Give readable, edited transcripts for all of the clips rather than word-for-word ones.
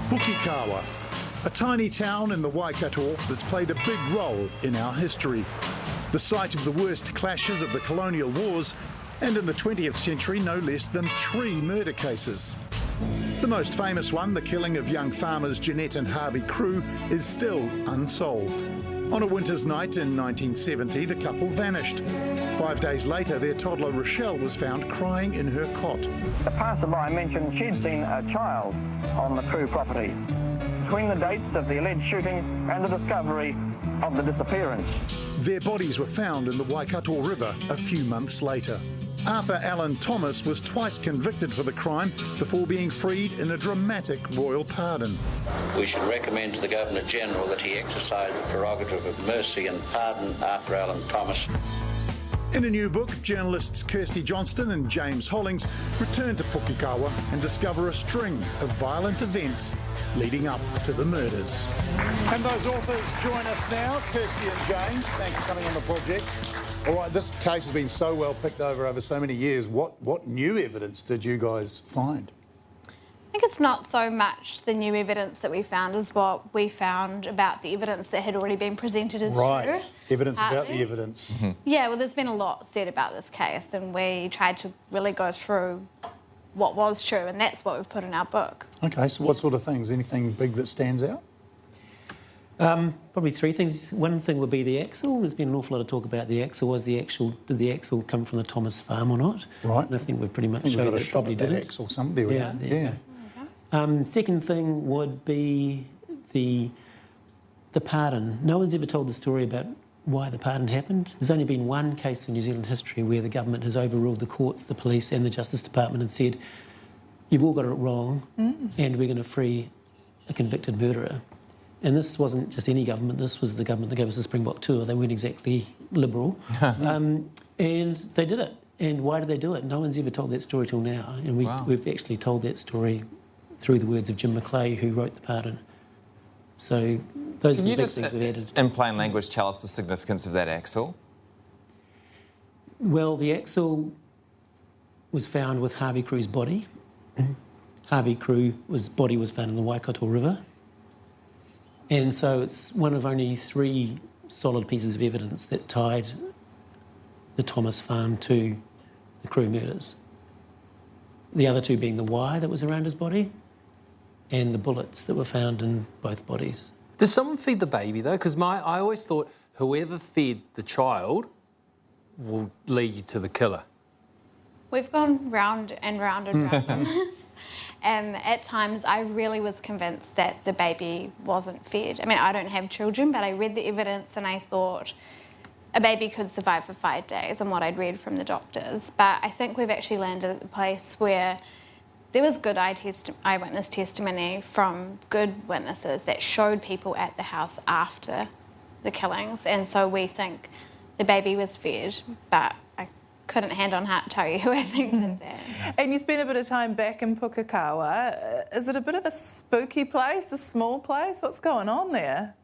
Pukekawa, a tiny town in the Waikato that's played a big role in our history. The site of the worst clashes of the colonial wars, and in the 20th century, no less than 3 murder cases. The most famous one, the killing of young farmers Jeanette and Harvey Crewe, is still unsolved. On a winter's night in 1970, the couple vanished. 5 days later, their toddler Rochelle was found crying in her cot. A passerby mentioned she'd seen a child on the Crewe property. Between the dates of the alleged shooting and the discovery of the disappearance. Their bodies were found in the Waikato River a few months later. Arthur Allen Thomas was twice convicted for the crime before being freed in a dramatic royal pardon. We should recommend to the Governor-General that he exercise the prerogative of mercy and pardon Arthur Allen Thomas. In a new book, journalists Kirsty Johnston and James Hollings return to Pukekawa and discover a string of violent events leading up to the murders. And those authors join us now, Kirsty and James. Thanks for coming on the project. All right, this case has been so well picked over so many years. What new evidence did you guys find? I think it's not so much the new evidence that we found as what we found about the evidence that had already been presented as true. Right, evidence about the evidence. Mm-hmm. Yeah, well, there's been a lot said about this case, and we tried to really go through what was true, and that's what we've put in our book. OK, so what sort of things? Anything big that stands out? Probably 3 things. One thing would be the axle. There's been an awful lot of talk about the axle. Did the axle come from the Thomas farm or not? Right. And I think we've pretty much shown that it probably did. Axle, something there. Yeah. Second thing would be the pardon. No one's ever told the story about why the pardon happened. There's only been one case in New Zealand history where the government has overruled the courts, the police and the Justice Department and said, you've all got it wrong and we're going to free a convicted murderer. And this wasn't just any government, this was the government that gave us the Springbok tour. They weren't exactly liberal. And they did it. And why did they do it? No one's ever told that story till now. And we've actually told that story through the words of Jim McClay, who wrote the pardon. So those are the big things we've added. In plain language, tell us the significance of that axle. Well, the axle was found with Harvey Crewe's body. Harvey Crewe's body was found in the Waikato River. And so it's one of only 3 solid pieces of evidence that tied the Thomas farm to the Crewe murders. The other 2 being the wire that was around his body and the bullets that were found in both bodies. Does someone feed the baby, though? Because I always thought whoever fed the child will lead you to the killer. We've gone round and round and round on this. And at times I really was convinced that the baby wasn't fed. I mean, I don't have children, but I read the evidence and I thought a baby could survive for 5 days and what I'd read from the doctors. But I think we've actually landed at the place where there was good eyewitness testimony from good witnesses that showed people at the house after the killings. And so we think the baby was fed, but I couldn't hand on heart tell you who I think did that. And you spent a bit of time back in Pukekawa. Is it a bit of a spooky place, a small place? What's going on there?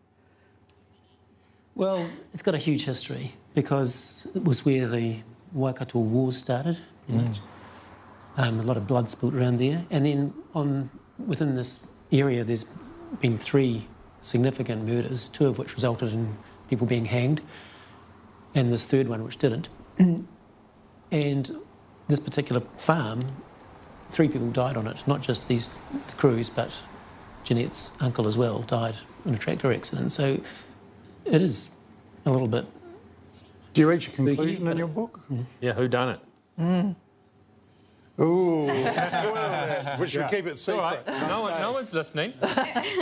Well, it's got a huge history because it was where the Waikato Wars started, pretty much. A lot of blood spilt around there. And then within this area, there's been 3 significant murders, 2 of which resulted in people being hanged, and this 3rd one which didn't. And this particular farm, 3 people died on it, not just the Crews, but Jeanette's uncle as well died in a tractor accident. So it is a little bit... Do you reach a conclusion in your book? Yeah, who done it? Ooh, we should keep it secret. All right, no one's listening.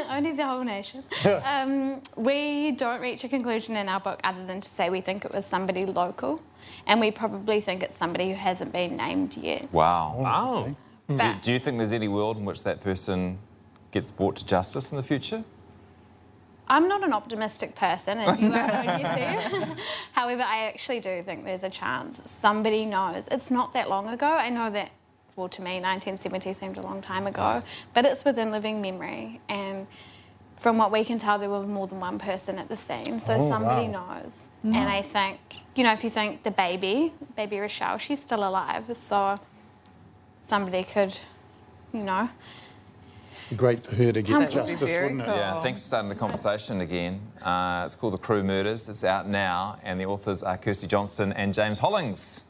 Only the whole nation. We don't reach a conclusion in our book other than to say we think it was somebody local, and we probably think it's somebody who hasn't been named yet. Wow. Oh. Do you think there's any world in which that person gets brought to justice in the future? I'm not an optimistic person, as you are when you see. However, I actually do think there's a chance somebody knows. It's not that long ago. I know that, well, to me, 1970 seemed a long time ago, but it's within living memory. And from what we can tell, there were more than one person at the scene, so somebody knows. And I think, you know, if you think the baby Rochelle, she's still alive, so somebody could, you know, Be great for her to get That would be justice, very wouldn't it? cool. Yeah, thanks for starting the conversation again. It's called The Crewe Murders. It's out now, and the authors are Kirsty Johnston and James Hollings.